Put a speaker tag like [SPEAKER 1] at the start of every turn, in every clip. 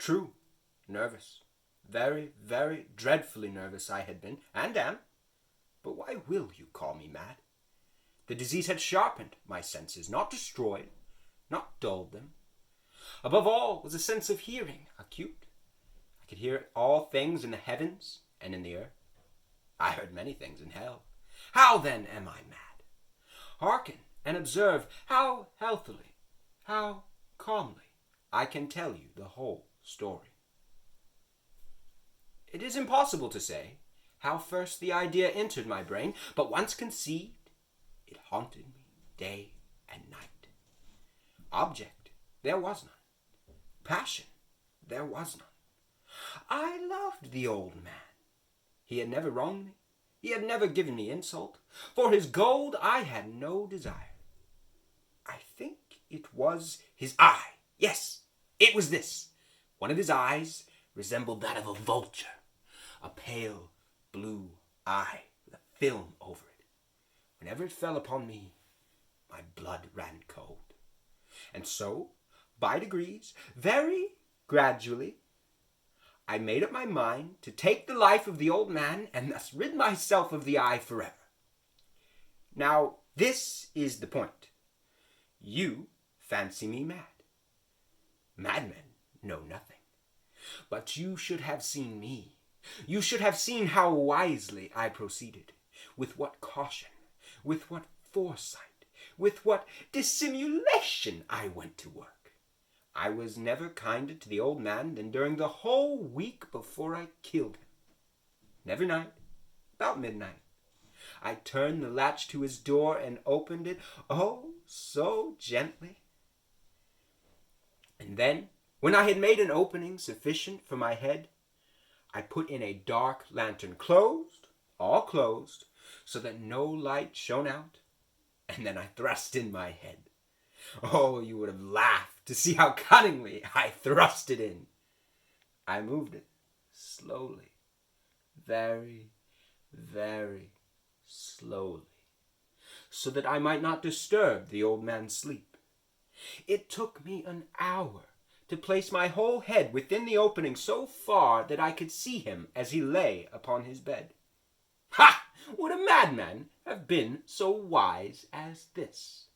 [SPEAKER 1] True, nervous. Very, very dreadfully nervous I had been, and am. But why will you call me mad? The disease had sharpened my senses, not destroyed, not dulled them. Above all was a sense of hearing, acute. I could hear all things in the heavens and in the earth. I heard many things in hell. How then am I mad? Hearken and observe how healthily, how calmly I can tell you the whole story. It is impossible to say how first the idea entered my brain, but once conceived, it haunted me day and night. Object, there was none. Passion, there was none. I loved the old man. He had never wronged me. He had never given me insult. For his gold I had no desire. I think it was his eye. Yes, it was this. One of his eyes resembled that of a vulture, a pale blue eye with a film over it. Whenever it fell upon me, my blood ran cold. And so, by degrees, very gradually, I made up my mind to take the life of the old man and thus rid myself of the eye forever. Now, this is the point. You fancy me mad. Madmen know nothing. But you should have seen me. You should have seen how wisely I proceeded, with what caution, with what foresight, with what dissimulation I went to work. I was never kinder to the old man than during the whole week before I killed him. And every night, about midnight, I turned the latch to his door and opened it, oh, so gently. And then, when I had made an opening sufficient for my head, I put in a dark lantern, closed, all closed, so that no light shone out, and then I thrust in my head. Oh, you would have laughed to see how cunningly I thrust it in. I moved it slowly, very, very slowly, so that I might not disturb the old man's sleep. It took me an hour to place my whole head within the opening so far that I could see him as he lay upon his bed. Ha! Would a madman have been so wise as this?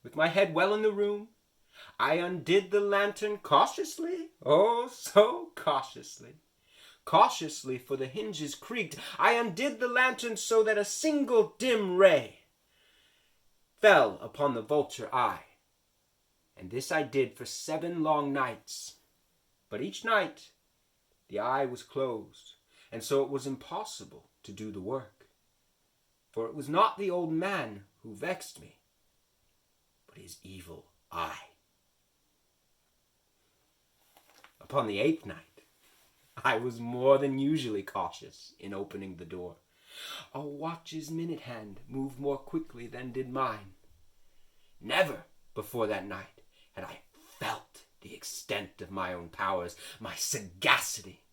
[SPEAKER 1] With my head well in the room, I undid the lantern cautiously, oh, so cautiously. Cautiously, for the hinges creaked, I undid the lantern so that a single dim ray fell upon the vulture eye. And this I did for 7 long nights. But each night the eye was closed, and so it was impossible to do the work. For it was not the old man who vexed me, but his evil eye. Upon the 8th night, I was more than usually cautious in opening the door. A watch's minute hand moved more quickly than did mine. Never before that night had I felt the extent of my own powers, my sagacity.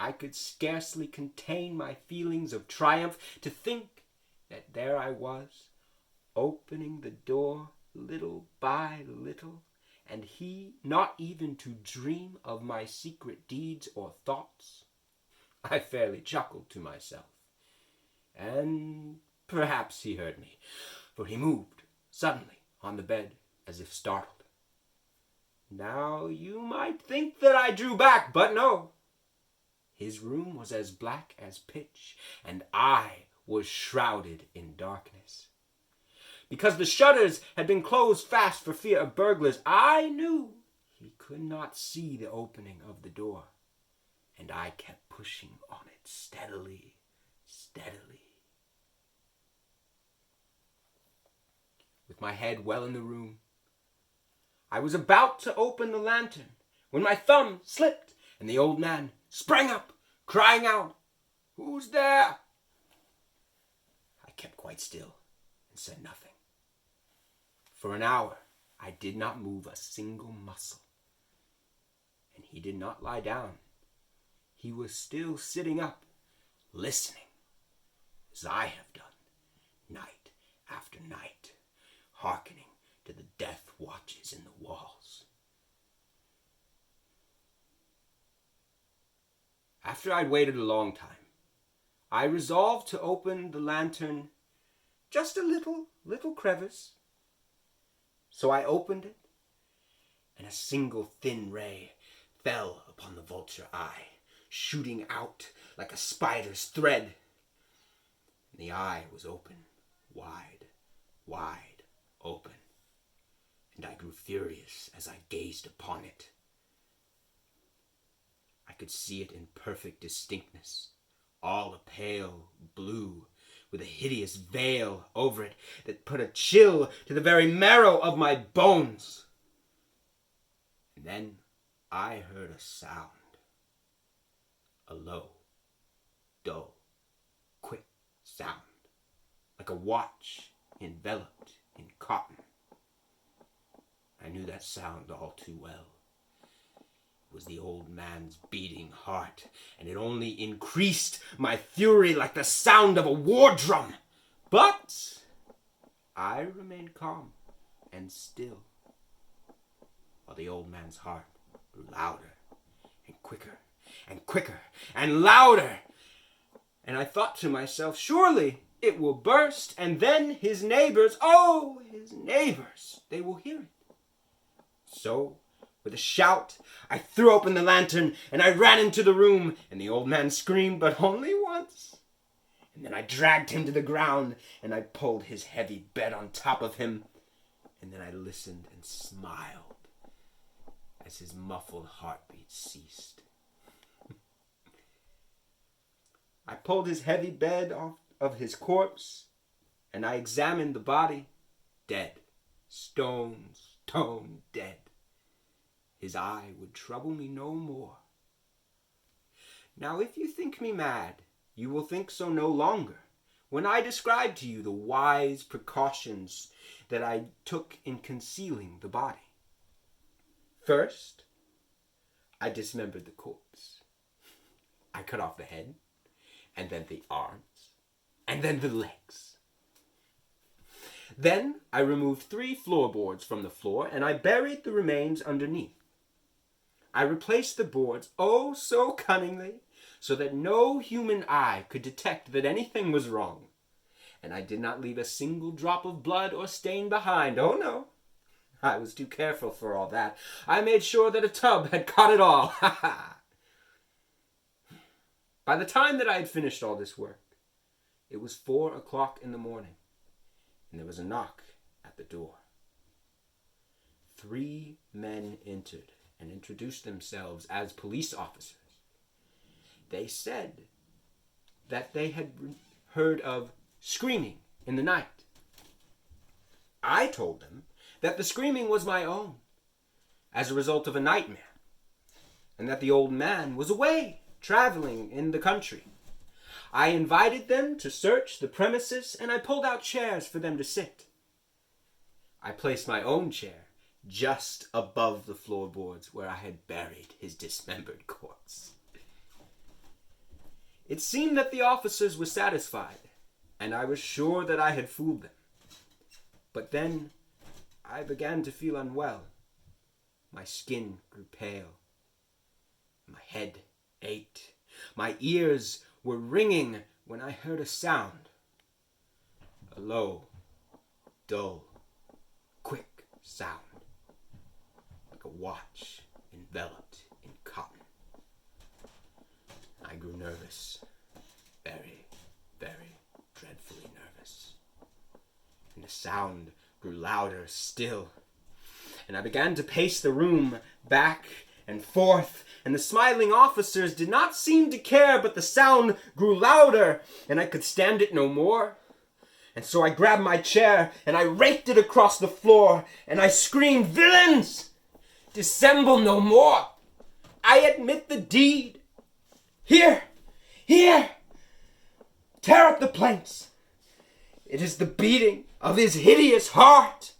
[SPEAKER 1] I could scarcely contain my feelings of triumph to think that there I was, opening the door little by little, and he not even to dream of my secret deeds or thoughts. I fairly chuckled to myself, and perhaps he heard me, for he moved suddenly on the bed as if startled. Now you might think that I drew back, but no. His room was as black as pitch, and I was shrouded in darkness. Because the shutters had been closed fast for fear of burglars, I knew he could not see the opening of the door, and I kept pushing on it steadily, steadily. With my head well in the room, I was about to open the lantern when my thumb slipped and the old man sprang up, crying out, "Who's there?" I kept quite still and said nothing. For an hour I did not move a single muscle, and he did not lie down. He was still sitting up, listening, as I have done, night after night, hearkening to the death watches in the walls. After I'd waited a long time, I resolved to open the lantern just a little crevice. So I opened it, and a single thin ray fell upon the vulture eye, shooting out like a spider's thread. And the eye was open, wide, wide open, and I grew furious as I gazed upon it. I could see it in perfect distinctness, all a pale blue, with a hideous veil over it that put a chill to the very marrow of my bones. And then I heard a sound, a low, dull, quick sound, like a watch enveloped in cotton. I knew that sound all too well. It was the old man's beating heart, and it only increased my fury like the sound of a war drum. But I remained calm and still, while the old man's heart grew louder and quicker and quicker and louder. And I thought to myself, surely it will burst, and then his neighbors, oh, his neighbors, they will hear it. So, with a shout, I threw open the lantern, and I ran into the room, and the old man screamed, but only once. And then I dragged him to the ground, and I pulled his heavy bed on top of him, and then I listened and smiled as his muffled heartbeat ceased. I pulled his heavy bed off of his corpse, and I examined the body. Dead. Stone dead. His eye would trouble me no more. Now, if you think me mad, you will think so no longer when I describe to you the wise precautions that I took in concealing the body. First, I dismembered the corpse. I cut off the head, and then the arms, and then the legs. Then I removed 3 floorboards from the floor, and I buried the remains underneath. I replaced the boards, oh so cunningly, so that no human eye could detect that anything was wrong. And I did not leave a single drop of blood or stain behind. Oh no, I was too careful for all that. I made sure that a tub had caught it all. Ha ha! By the time that I had finished all this work, it was 4 o'clock in the morning, and there was a knock at the door. 3 men entered and introduced themselves as police officers. They said that they had heard of screaming in the night. I told them that the screaming was my own, as a result of a nightmare, and that the old man was away, traveling in the country. I invited them to search the premises, and I pulled out chairs for them to sit. I placed my own chair just above the floorboards where I had buried his dismembered corpse. It seemed that the officers were satisfied, and I was sure that I had fooled them. But then I began to feel unwell. My skin grew pale. My head ached. My ears were ringing when I heard a sound. A low, dull, quick sound. Like a watch enveloped in cotton. I grew nervous. Very, very dreadfully nervous. And the sound grew louder still. And I began to pace the room back and forth, and the smiling officers did not seem to care, but the sound grew louder, and I could stand it no more. And so I grabbed my chair, and I raked it across the floor, and I screamed, "Villains! Dissemble no more! I admit the deed! Here! Here! Tear up the planks! It is the beating of his hideous heart!"